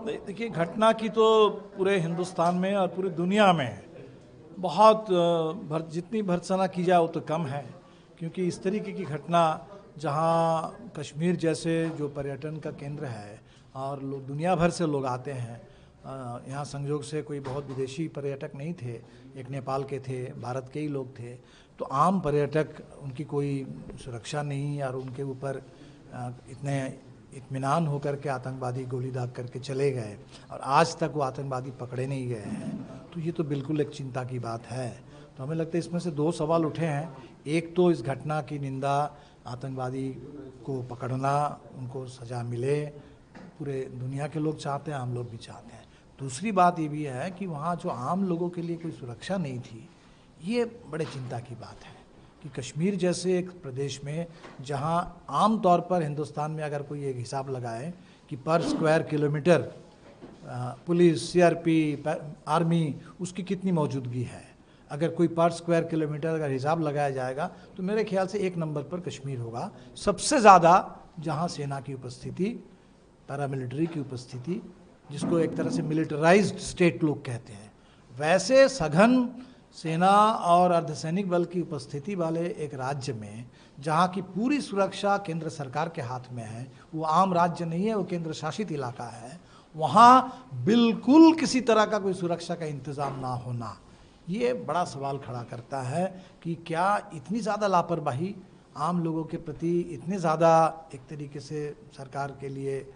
देखिए, घटना की तो पूरे हिंदुस्तान में और पूरी दुनिया में बहुत जितनी भर्त्सना की जाए वो तो कम है, क्योंकि इस तरीके की घटना जहां कश्मीर जैसे जो पर्यटन का केंद्र है और लोग दुनिया भर से लोग आते हैं, यहाँ संयोग से कोई बहुत विदेशी पर्यटक नहीं थे, एक नेपाल के थे, भारत के ही लोग थे, तो आम पर्यटक उनकी कोई सुरक्षा नहीं और उनके ऊपर इतने इत्मीनान होकर के आतंकवादी गोली दाग करके चले गए और आज तक वो आतंकवादी पकड़े नहीं गए हैं। तो ये तो बिल्कुल एक चिंता की बात है। तो हमें लगता है इसमें से दो सवाल उठे हैं। एक तो इस घटना की निंदा, आतंकवादी को पकड़ना, उनको सज़ा मिले, पूरे दुनिया के लोग चाहते हैं, आम लोग भी चाहते हैं। दूसरी बात ये भी है कि वहाँ जो आम लोगों के लिए कोई सुरक्षा नहीं थी, ये बड़े चिंता की बात है कि कश्मीर जैसे एक प्रदेश में जहां आम तौर पर हिंदुस्तान में अगर कोई एक हिसाब लगाए कि पर square kilometre police, CRP, army, उसकी कितनी मौजूदगी है, अगर कोई पर स्क्वायर किलोमीटर अगर हिसाब लगाया जाएगा तो मेरे ख्याल से एक नंबर पर कश्मीर होगा। सबसे ज़्यादा जहां सेना की उपस्थिति, पैरामिलिट्री की उपस्थिति, जिसको एक तरह से मिलिटराइज्ड स्टेट लोग कहते हैं, वैसे सघन सेना और अर्धसैनिक बल की उपस्थिति वाले एक राज्य में जहाँ की पूरी सुरक्षा केंद्र सरकार के हाथ में है, वो आम राज्य नहीं है, वो केंद्र शासित इलाका है, वहाँ बिल्कुल किसी तरह का कोई सुरक्षा का इंतज़ाम ना होना, ये बड़ा सवाल खड़ा करता है कि क्या इतनी ज़्यादा लापरवाही आम लोगों के प्रति, इतने ज़्यादा एक तरीके से सरकार के लिए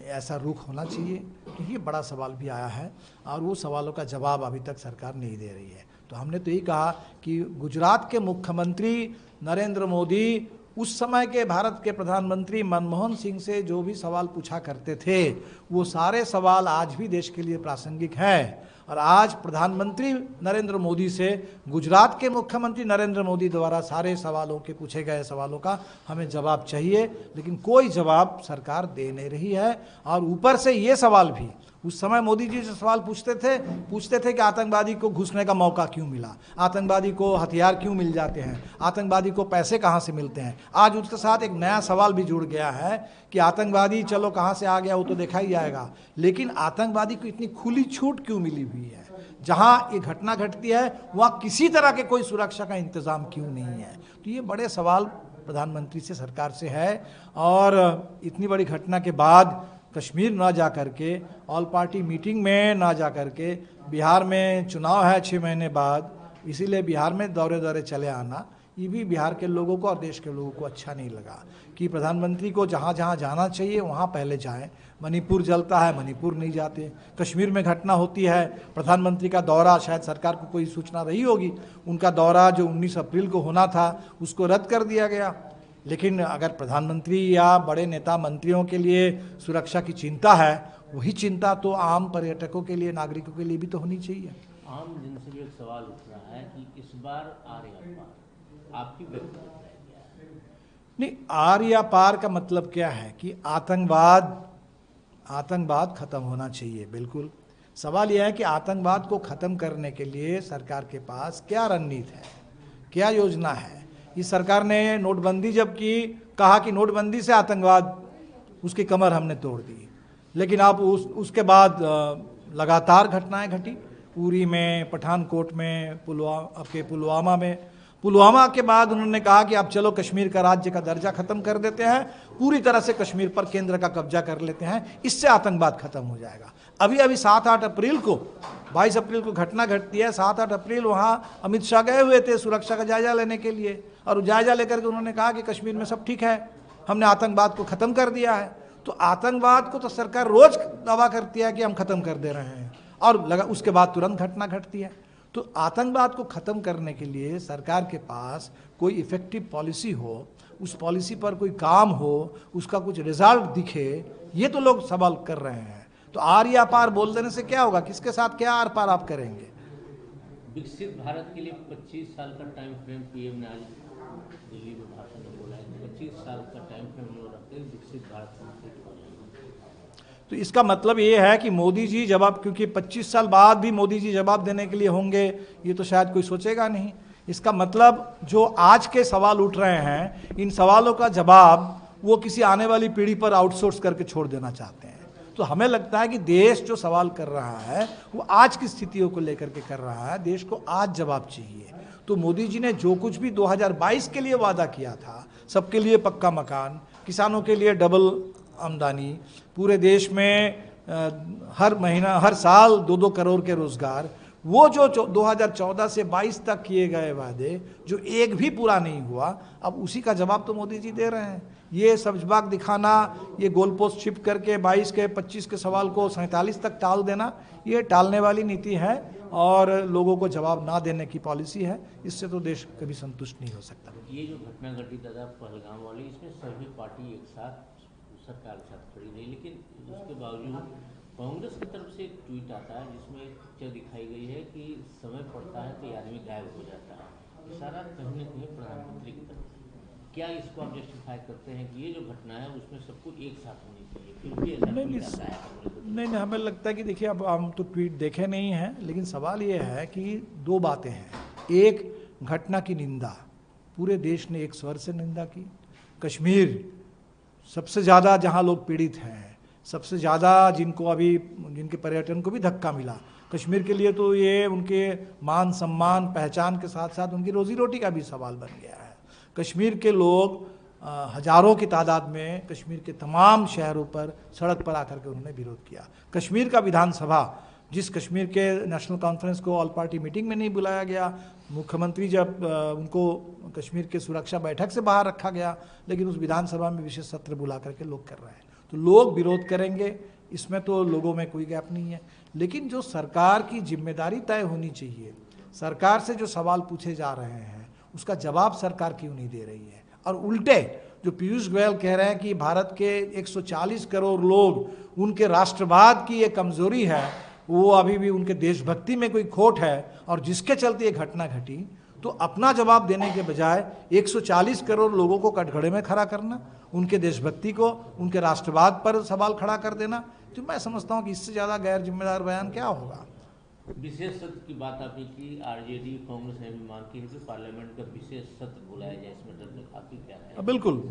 ऐसा रुख होना चाहिए। तो ये बड़ा सवाल भी आया है और वो सवालों का जवाब अभी तक सरकार नहीं दे रही है। तो हमने तो यही कहा कि गुजरात के मुख्यमंत्री नरेंद्र मोदी उस समय के भारत के प्रधानमंत्री मनमोहन सिंह से जो भी सवाल पूछा करते थे, वो सारे सवाल आज भी देश के लिए प्रासंगिक हैं। और आज प्रधानमंत्री नरेंद्र मोदी से गुजरात के मुख्यमंत्री नरेंद्र मोदी द्वारा सारे सवालों के पूछे गए सवालों का हमें जवाब चाहिए, लेकिन कोई जवाब सरकार दे नहीं रही है। और ऊपर से ये सवाल भी, उस समय मोदी जी से सवाल पूछते थे कि आतंकवादी को घुसने का मौका क्यों मिला, आतंकवादी को हथियार क्यों मिल जाते हैं, आतंकवादी को पैसे कहाँ से मिलते हैं। आज उसके साथ एक नया सवाल भी जुड़ गया है कि आतंकवादी चलो कहाँ से आ गया वो तो देखा ही जाएगा, लेकिन आतंकवादी को इतनी खुली छूट क्यों मिली हुई है, जहाँ ये घटना घटती है वहाँ किसी तरह के कोई सुरक्षा का इंतज़ाम क्यों नहीं है। तो ये बड़े सवाल प्रधानमंत्री से, सरकार से है। और इतनी बड़ी घटना के बाद कश्मीर ना जा करके, ऑल पार्टी मीटिंग में ना जा करके, बिहार में चुनाव है 6 महीने बाद, इसीलिए बिहार में दौरे चले आना, ये भी बिहार के लोगों को और देश के लोगों को अच्छा नहीं लगा कि प्रधानमंत्री को जहाँ जहाँ जाना चाहिए वहाँ पहले जाएं। मणिपुर जलता है, मणिपुर नहीं जाते, कश्मीर में घटना होती है, प्रधानमंत्री का दौरा, शायद सरकार को कोई सूचना रही होगी, उनका दौरा जो 19 अप्रैल को होना था उसको रद्द कर दिया गया। लेकिन अगर प्रधानमंत्री या बड़े नेता मंत्रियों के लिए सुरक्षा की चिंता है, वही चिंता तो आम पर्यटकों के लिए, नागरिकों के लिए भी तो होनी चाहिए। आम जन से भी एक सवाल उठ रहा है कि इस बार आर या पार आपकी व्यक्तिगत राय क्या है? नहीं, आर या पार का मतलब क्या है कि आतंकवाद खत्म होना चाहिए। बिल्कुल, सवाल यह है कि आतंकवाद को खत्म करने के लिए सरकार के पास क्या रणनीति है, क्या योजना है। इस सरकार ने नोटबंदी जब की, कहा कि नोटबंदी से आतंकवाद, उसकी कमर हमने तोड़ दी, लेकिन अब उसके बाद लगातार घटनाएं घटी, उरी में, पठानकोट में, पुलवामा के बाद उन्होंने कहा कि अब चलो कश्मीर का राज्य का दर्जा खत्म कर देते हैं, पूरी तरह से कश्मीर पर केंद्र का कब्जा कर लेते हैं, इससे आतंकवाद खत्म हो जाएगा। अभी 7-8 अप्रैल को, 22 अप्रैल को घटना घटती है, 7-8 अप्रैल वहाँ अमित शाह गए हुए थे सुरक्षा का जायजा लेने के लिए, और जायजा लेकर के उन्होंने कहा कि कश्मीर में सब ठीक है, हमने आतंकवाद को खत्म कर दिया है। तो आतंकवाद को तो सरकार रोज दावा करती है कि हम खत्म कर दे रहे हैं, और उसके बाद तुरंत घटना घटती है। तो आतंकवाद को खत्म करने के लिए सरकार के पास कोई इफेक्टिव पॉलिसी हो, उस पॉलिसी पर कोई काम हो, उसका कुछ रिजल्ट दिखे, ये तो लोग सवाल कर रहे हैं। तो आर या पार बोल देने से क्या होगा, किसके साथ क्या आर पार आप करेंगे। विकसित भारत के लिए 25 साल का टाइम फ्रेम पीएम ने आज दिल्ली में भाषण में बोला है, 25 साल का टाइम फ्रेम लोग रखते हैं, विकसित भारत कंप्लीट हो जाएगा। तो इसका मतलब ये है कि मोदी जी जवाब, क्योंकि 25 साल बाद भी मोदी जी जवाब देने के लिए होंगे, ये तो शायद कोई सोचेगा नहीं। इसका मतलब जो आज के सवाल उठ रहे हैं, इन सवालों का जवाब वो किसी आने वाली पीढ़ी पर आउटसोर्स करके छोड़ देना चाहते हैं। तो हमें लगता है कि देश जो सवाल कर रहा है वो आज की स्थितियों को लेकर के कर रहा है, देश को आज जवाब चाहिए। तो मोदी जी ने जो कुछ भी 2022 के लिए वादा किया था, सबके लिए पक्का मकान, किसानों के लिए डबल आमदनी, पूरे देश में हर महीना हर साल 2-2 करोड़ के रोजगार, वो जो 2014 से 22 तक किए गए वादे जो एक भी पूरा नहीं हुआ, अब उसी का जवाब तो मोदी जी दे रहे हैं। ये सब्जबाग दिखाना, ये गोल पोस्ट शिफ्ट करके 22 के 25 के सवाल को 47 तक टाल देना, ये टालने वाली नीति है और लोगों को जवाब ना देने की पॉलिसी है। इससे तो देश कभी संतुष्ट नहीं हो सकता। ये जो घटना घटी दादा पहलगाम वाली, इसमें सभी पार्टी एक साथ सरकार के साथ खड़ी रही, लेकिन उसके बावजूद कांग्रेस की तरफ से एक ट्वीट आता है जिसमें एक पिक्चर दिखाई गई है कि समय पड़ता है तो ये आदमी गायब हो जाता है। इशारा कहीं न कहीं प्रधानमंत्री की तरफ। क्या इसको आप जस्टिफाई करते हैं कि ये जो घटना है उसमें सबको एक साथ होनी चाहिए, फिर भी ऐसा ट्वीट आता है? नहीं, हमें लगता है कि देखिए, अब हम तो ट्वीट देखे नहीं हैं, लेकिन सवाल ये है कि दो बातें हैं। एक, घटना की निंदा, पूरे देश ने एक स्वर से निंदा की। कश्मीर सबसे ज़्यादा जहाँ लोग पीड़ित हैं, सबसे ज़्यादा जिनके पर्यटन को भी धक्का मिला, कश्मीर के लिए तो ये उनके मान सम्मान पहचान के साथ साथ उनकी रोजी रोटी का भी सवाल बन गया है। कश्मीर के लोग हजारों की तादाद में कश्मीर के तमाम शहरों पर सड़क पर आकर के उन्होंने विरोध किया। कश्मीर का विधानसभा, जिस कश्मीर के नेशनल कॉन्फ्रेंस को ऑल पार्टी मीटिंग में नहीं बुलाया गया, मुख्यमंत्री जब उनको कश्मीर के सुरक्षा बैठक से बाहर रखा गया, लेकिन उस विधानसभा में विशेष सत्र बुला करके लोग कर रहे हैं। तो लोग विरोध करेंगे, इसमें तो लोगों में कोई गैप नहीं है। लेकिन जो सरकार की जिम्मेदारी तय होनी चाहिए, सरकार से जो सवाल पूछे जा रहे हैं उसका जवाब सरकार क्यों नहीं दे रही है। और उल्टे जो पीयूष गोयल कह रहे हैं कि भारत के 140 करोड़ लोग, उनके राष्ट्रवाद की ये कमजोरी है, वो अभी भी उनके देशभक्ति में कोई खोट है और जिसके चलते ये घटना घटी, तो अपना जवाब देने के बजाय 140 करोड़ लोगों को कटघरे में खड़ा करना, उनके देशभक्ति को, उनके राष्ट्रवाद पर सवाल खड़ा कर देना, तो मैं समझता हूँ कि इससे ज़्यादा गैर जिम्मेदार बयान क्या होगा। विशेष सत्र की बात आपने की, आरजेडी कांग्रेस ने भी मांग की है कि पार्लियामेंट का विशेष सत्र बुलाया जाए, इस मैटर में आपकी क्या है?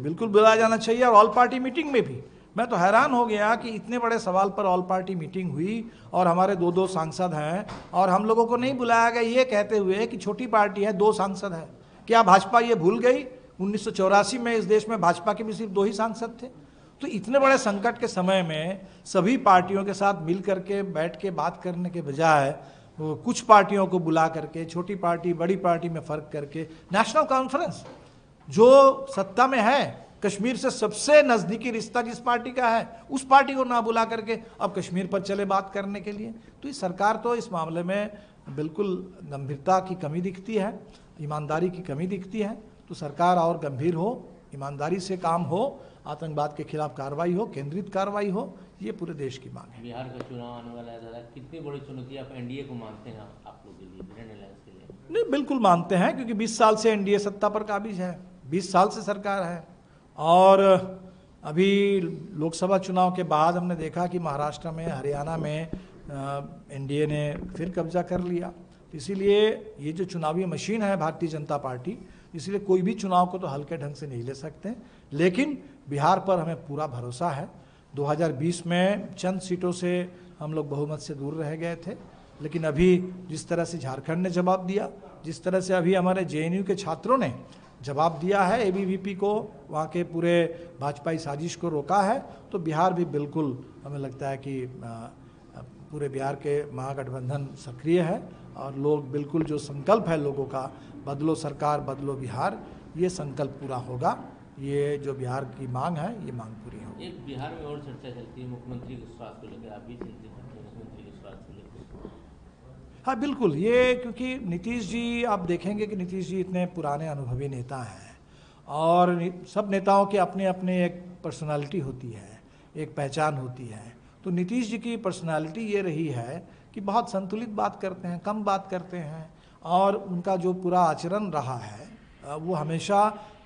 बिल्कुल बुलाया जाना चाहिए। और ऑल पार्टी मीटिंग में भी मैं तो हैरान हो गया कि इतने बड़े सवाल पर ऑल पार्टी मीटिंग हुई और हमारे 2-2 सांसद हैं और हम लोगों को नहीं बुलाया गया, ये कहते हुए कि छोटी पार्टी है, 2 सांसद है। क्या भाजपा ये भूल गई 1984 में इस देश में भाजपा के भी सिर्फ 2 ही सांसद थे? तो इतने बड़े संकट के समय में सभी पार्टियों के साथ मिल करके बैठ के बात करने के बजाय कुछ पार्टियों को बुला करके, छोटी पार्टी बड़ी पार्टी में फर्क करके, नेशनल कॉन्फ्रेंस जो सत्ता में है, कश्मीर से सबसे नज़दीकी रिश्ता जिस पार्टी का है, उस पार्टी को ना बुला करके अब कश्मीर पर चले बात करने के लिए। तो इस सरकार तो इस मामले में बिल्कुल गंभीरता की कमी दिखती है, ईमानदारी की कमी दिखती है। तो सरकार और गंभीर हो, ईमानदारी से काम हो, आतंकवाद के खिलाफ कार्रवाई हो, केंद्रित कार्रवाई हो, ये पूरे देश की मांग है। बिहार का चुनाव आने वाला है दादा, कितनी बड़ी चुनौती आप एनडीए को मानते हैं आप लोग के लिए, ग्रैंड अलायंस के लिए? नहीं, बिल्कुल मानते हैं, क्योंकि 20 साल से एनडीए सत्ता पर काबिज है, 20 साल से सरकार है। और अभी लोकसभा चुनाव के बाद हमने देखा कि महाराष्ट्र में, हरियाणा में एनडीए ने फिर कब्जा कर लिया। इसीलिए ये जो चुनावी मशीन है भारतीय जनता पार्टी, इसलिए कोई भी चुनाव को तो हल्के ढंग से नहीं ले सकते। लेकिन बिहार पर हमें पूरा भरोसा है। 2020 में चंद सीटों से हम लोग बहुमत से दूर रह गए थे, लेकिन अभी जिस तरह से झारखंड ने जवाब दिया, जिस तरह से अभी हमारे जेएनयू के छात्रों ने जवाब दिया है एबीवीपी को, वहाँ के पूरे भाजपाई साजिश को रोका है, तो बिहार भी बिल्कुल हमें लगता है कि पूरे बिहार के महागठबंधन सक्रिय है और लोग बिल्कुल जो संकल्प है लोगों का, बदलो सरकार बदलो बिहार, ये संकल्प पूरा होगा। ये जो बिहार की मांग है, ये मांग पूरी होगी। एक बिहार में और चर्चा चलती है मुख्यमंत्री के स्वास्थ्य को लेकर, आप भी चिंतित हैं मुख्यमंत्री के स्वास्थ्य को लेकर? हाँ बिल्कुल, ये क्योंकि नीतीश जी, आप देखेंगे कि नीतीश जी इतने पुराने अनुभवी नेता हैं और सब नेताओं के अपने अपने एक पर्सनालिटी होती है, एक पहचान होती है। तो नीतीश जी की पर्सनालिटी ये रही है कि बहुत संतुलित बात करते हैं, कम बात करते हैं, और उनका जो पूरा आचरण रहा है वो हमेशा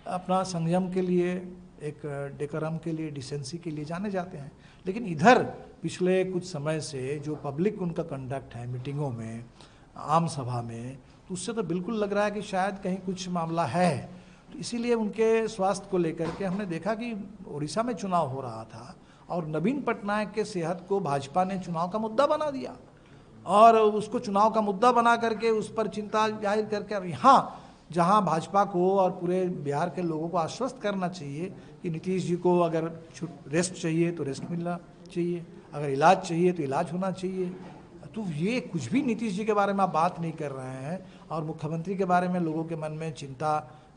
अपना संयम के लिए, एक डेकोरम के लिए, डिसेंसी के लिए जाने जाते हैं। लेकिन इधर पिछले कुछ समय से जो पब्लिक उनका कंडक्ट है मीटिंगों में, आम सभा में, तो उससे तो बिल्कुल लग रहा है कि शायद कहीं कुछ मामला है। तो इसीलिए उनके स्वास्थ्य को लेकर के हमने देखा कि उड़ीसा में चुनाव हो रहा था और नवीन पटनायक के सेहत को भाजपा ने चुनाव का मुद्दा बना दिया और उसको चुनाव का मुद्दा बना करके उस पर चिंता जाहिर करके अब यहाँ जहाँ भाजपा को और पूरे बिहार के लोगों को आश्वस्त करना चाहिए कि नीतीश जी को अगर रेस्ट चाहिए तो रेस्ट मिलना चाहिए, अगर इलाज चाहिए तो इलाज होना चाहिए। तो ये कुछ भी नीतीश जी के बारे में आप बात नहीं कर रहे हैं और मुख्यमंत्री के बारे में लोगों के मन में चिंता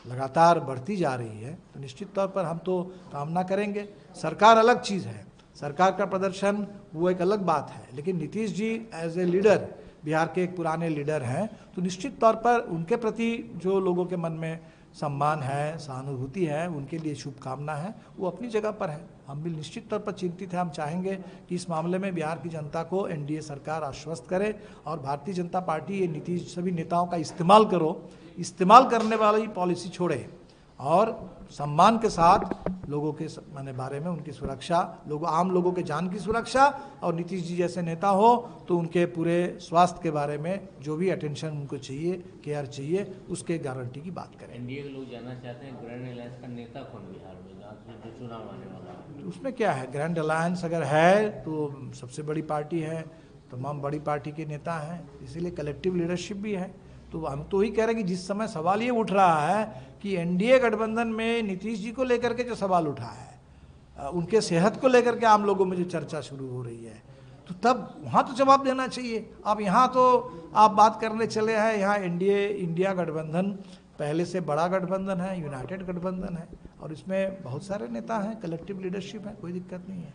लगातार बढ़ती जा रही है, तो निश्चित तौर पर हम तो कामना करेंगे। सरकार अलग चीज़ है, सरकार का प्रदर्शन वो एक अलग बात है, लेकिन Nitish ji as a leader, Bihar के एक पुराने लीडर हैं, तो निश्चित तौर पर उनके प्रति जो लोगों के मन में सम्मान है, सहानुभूति है, उनके लिए शुभकामना है, वो अपनी जगह पर है। हम भी निश्चित तौर पर चिंतित हैं। हम चाहेंगे कि इस मामले में बिहार की जनता को एनडीए सरकार आश्वस्त करे और भारतीय जनता पार्टी ये नीतीश सभी नेताओं का इस्तेमाल करने वाली पॉलिसी छोड़े और सम्मान के साथ लोगों के माने बारे में उनकी सुरक्षा, आम लोगों के जान की सुरक्षा, और नीतीश जी जैसे नेता हो तो उनके पूरे स्वास्थ्य के बारे में जो भी अटेंशन उनको चाहिए, केयर चाहिए, उसके गारंटी की बात करें। एनडीए के लोग जानना चाहते हैं ग्रैंड अलायंस का नेता कौन बिहार में, जो चुनाव आने वाला है? तो उसमें क्या है, ग्रैंड अलायंस अगर है तो सबसे बड़ी पार्टी है, तमाम बड़ी पार्टी के नेता हैं, इसीलिए कलेक्टिव लीडरशिप भी है। तो हम तो ही कह रहे हैं कि जिस समय सवाल ये उठ रहा है कि एनडीए गठबंधन में नीतीश जी को लेकर के जो सवाल उठा है, उनके सेहत को लेकर के आम लोगों में जो चर्चा शुरू हो रही है, तो तब वहाँ तो जवाब देना चाहिए। अब यहाँ तो आप बात करने चले हैं, यहाँ एनडीए इंडिया गठबंधन पहले से बड़ा गठबंधन है, यूनाइटेड गठबंधन है और इसमें बहुत सारे नेता हैं, कलेक्टिव लीडरशिप है, कोई दिक्कत नहीं है।